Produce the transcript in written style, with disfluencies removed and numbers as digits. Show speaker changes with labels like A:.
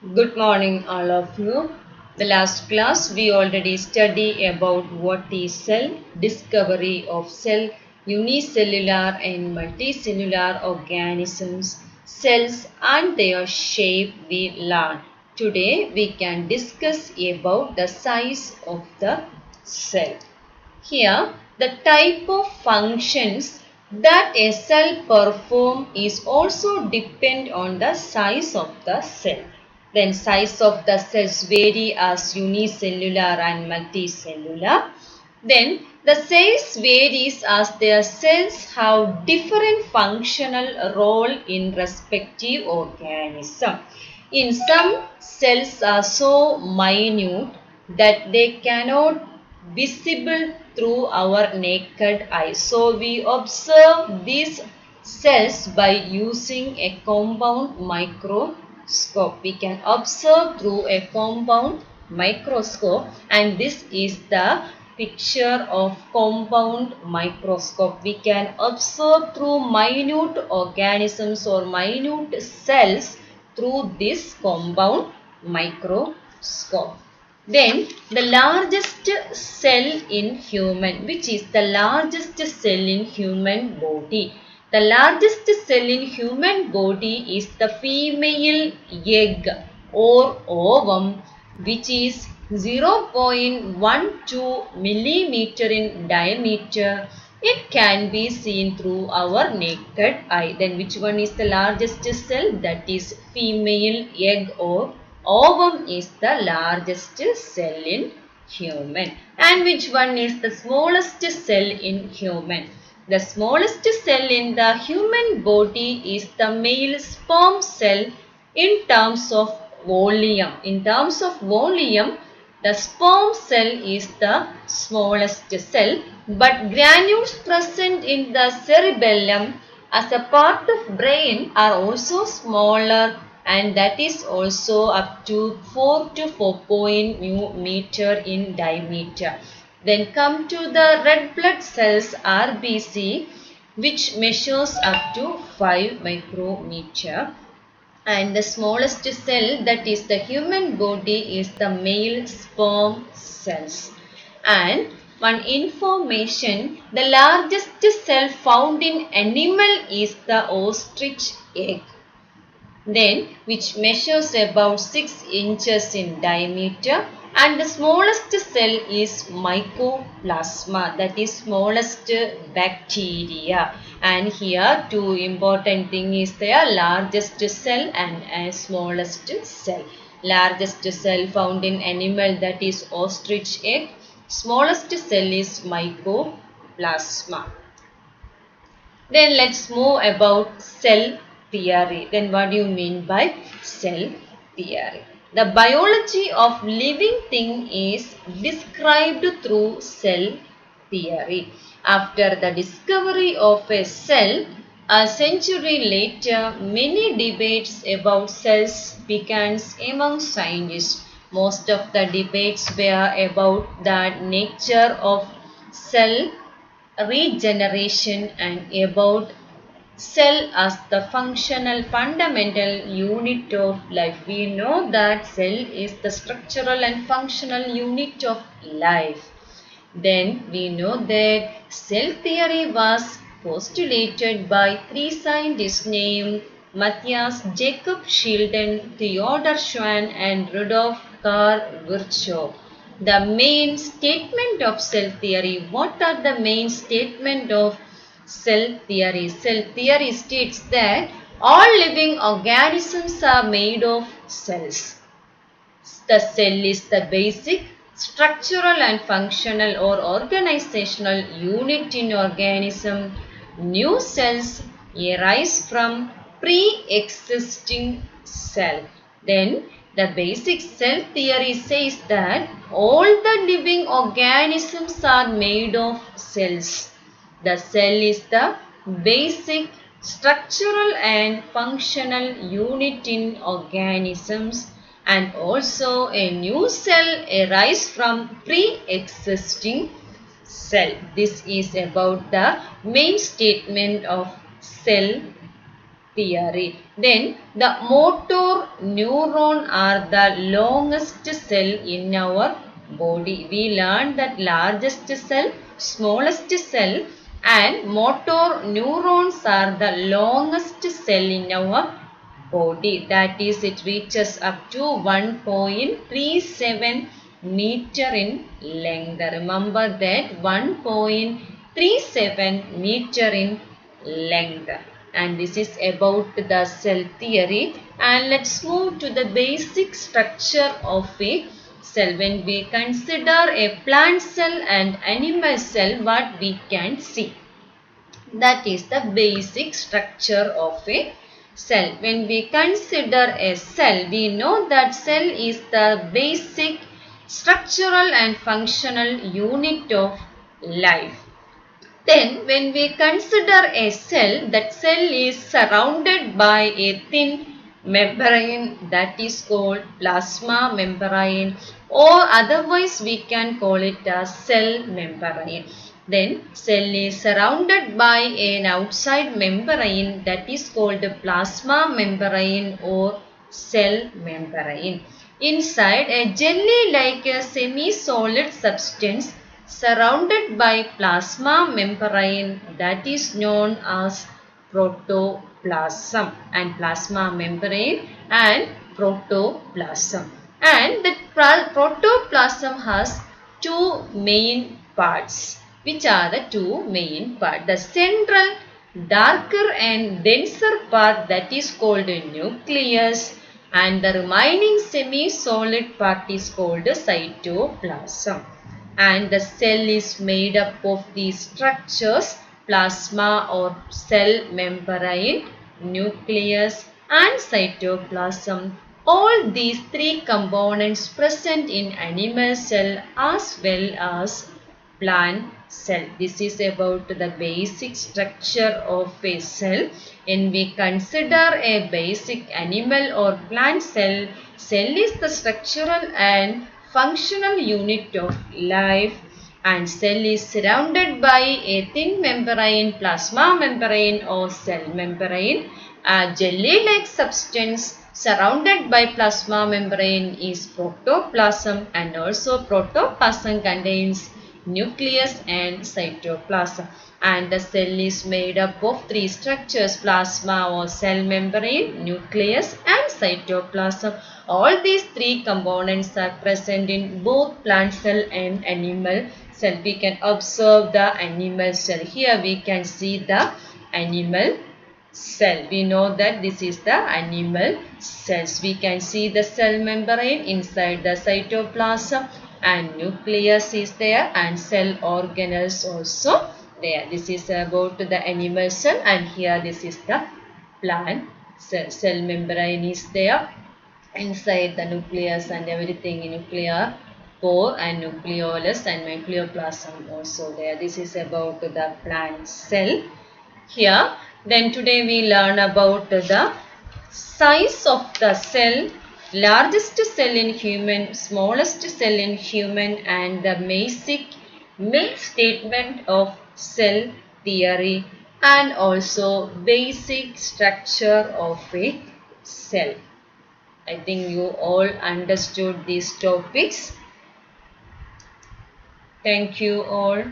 A: Good morning, all of you. The last class we already studied about what is cell, discovery of cell, unicellular and multicellular organisms, cells and their shape we learned. Today we can discuss about the size of the cell. Here, the type of functions that a cell perform is also depend on the size of the cell. Then size of the cells vary as unicellular and multicellular. Then the size varies as their cells have different functional role in respective organism. In some cells are so minute that they cannot visible through our naked eye. So we observe these cells by using a compound microscope. We can observe through a compound microscope, and this is the picture of compound microscope. We can observe through minute organisms or minute cells through this compound microscope. Then the largest cell in human, which is the largest cell in human body. The largest cell in human body is the female egg or ovum, which is 0.12 millimeter in diameter. It can be seen through our naked eye. Then which one is the largest cell? That is female egg or ovum is the largest cell in human. And which one is the smallest cell in human? The smallest cell in the human body is the male sperm cell in terms of volume. In terms of volume, the sperm cell is the smallest cell, but granules present in the cerebellum as a part of brain are also smaller, and that is also up to 4 to 4.0 meter in diameter. Then come to the red blood cells RBC, which measures up to 5 micrometer. And the smallest cell, that is the human body, is the male sperm cells. And one information, the largest cell found in animal is the ostrich egg. Then which measures about 6 inches in diameter, and the smallest cell is mycoplasma, that is smallest bacteria. And here two important thing is there, largest cell and a smallest cell. Largest cell found in animal, that is ostrich egg. Smallest cell is mycoplasma. Then let's move about cell theory. Then what do you mean by cell theory? The biology of living thing is described through cell theory. After the discovery of a cell, a century later, many debates about cells began among scientists. Most of the debates were about the nature of cell regeneration and about cell as the functional fundamental unit of life. We know that cell is the structural and functional unit of life. Then we know that cell theory was postulated by three scientists named Matthias Jacob Schilden, Theodor Schwann and Rudolf Karl Virchow. The main statement of cell theory. What are the main statement of cell theory? Cell theory states that all living organisms are made of cells. The cell is the basic structural and functional or organizational unit in organism. New cells arise from pre-existing cell. Then the basic cell theory says that all the living organisms are made of cells. The cell is the basic structural and functional unit in organisms, and also a new cell arises from pre-existing cell. This is about the main statement of cell theory. Then the motor neuron are the longest cell in our body. We learned that largest cell, smallest cell and motor neurons are the longest cell in our body. That is, it reaches up to 1.37 meter in length. Remember that 1.37 meter in length. And this is about the cell theory. And let's move to the basic structure of a cell. When we consider a plant cell and animal cell, what we can see? That is the basic structure of a cell. When we consider a cell, we know that cell is the basic structural and functional unit of life. Then when we consider a cell, that cell is surrounded by a thin membrane that is called plasma membrane, or otherwise we can call it a cell membrane. Then cell is surrounded by an outside membrane that is called plasma membrane or cell membrane. Inside, a jelly-like a semi-solid substance surrounded by plasma membrane that is known as protoplasm, and plasma membrane and protoplasm. And the protoplasm has two main parts. Which are the two main parts? The central darker and denser part that is called a nucleus, and the remaining semi-solid part is called a cytoplasm. And the cell is made up of these structures: plasma or cell membrane, nucleus and cytoplasm. All these three components present in animal cell as well as plant cell. This is about the basic structure of a cell. When we consider a basic animal or plant cell, cell is the structural and functional unit of life, and cell is surrounded by a thin membrane, plasma membrane or cell membrane. A jelly-like substance surrounded by plasma membrane is protoplasm, and also protoplasm contains nucleus and cytoplasm. And the cell is made up of three structures: plasma or cell membrane, nucleus and cytoplasm. All these three components are present in both plant cell and animal cell. We can observe the animal cell. Here we can see the animal cell. We know that this is the animal cells. We can see the cell membrane inside the cytoplasm, and nucleus is there, and cell organelles also there. This is about the animal cell, and here this is the plant cell. Cell membrane is there inside the nucleus and everything, nuclear core and nucleolus and nucleoplasm also there. This is about the plant cell. Here, then today we learn about the size of the cell, largest cell in human, smallest cell in human, and the basic main statement of cell theory, and also basic structure of a cell. I think you all understood these topics. Thank you all.